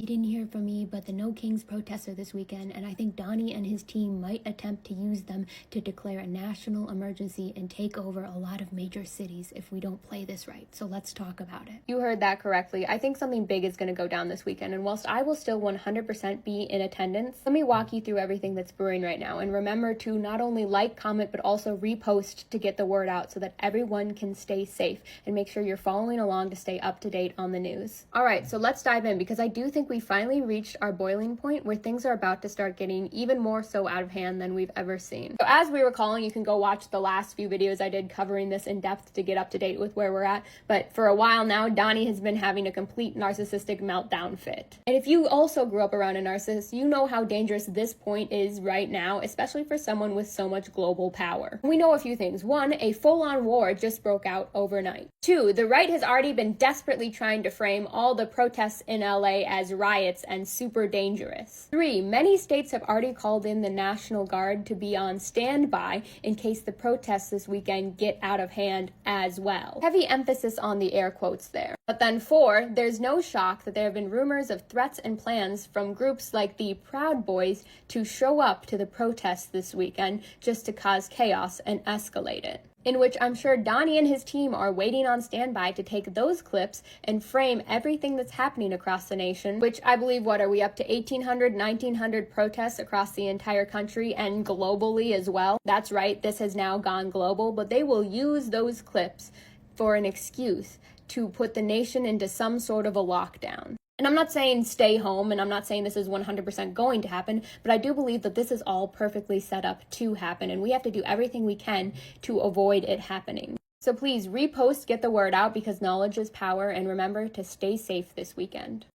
You didn't hear from me, but the No Kings protests are this weekend, and I think Donnie and his team might attempt to use them to declare a national emergency and take over a lot of major cities if we don't play this right. So let's talk about it. You heard that correctly. I think something big is going to go down this weekend, and whilst I will still 100% be in attendance, let me walk you through everything that's brewing right now. And remember to not only like, comment, but also repost to get the word out so that everyone can stay safe, and make sure you're following along to stay up to date on the news. All right, so let's dive in, because I do think we finally reached our boiling point where things are about to start getting even more so out of hand than we've ever seen. So as we were calling, you can go watch the last few videos I did covering this in depth to get up to date with where we're at. But for a while now, Donnie has been having a complete narcissistic meltdown fit. And if you also grew up around a narcissist, you know how dangerous this point is right now, especially for someone with so much global power. We know a few things. One, a full-on war just broke out overnight. Two, the right has already been desperately trying to frame all the protests in LA as riots and super dangerous. Three, many states have already called in the National Guard to be on standby in case the protests this weekend get out of hand as well. Heavy emphasis on the air quotes there. But then four, there's no shock that there have been rumors of threats and plans from groups like the Proud Boys to show up to the protests this weekend just to cause chaos and escalate it. In which I'm sure Donnie and his team are waiting on standby to take those clips and frame everything that's happening across the nation, which I believe, what are we up to, 1,800, 1,900 protests across the entire country and globally as well. That's right, this has now gone global, but they will use those clips for an excuse to put the nation into some sort of a lockdown. And I'm not saying stay home, and I'm not saying this is 100% going to happen, but I do believe that this is all perfectly set up to happen, and we have to do everything we can to avoid it happening. So please repost, get the word out, because knowledge is power, and remember to stay safe this weekend.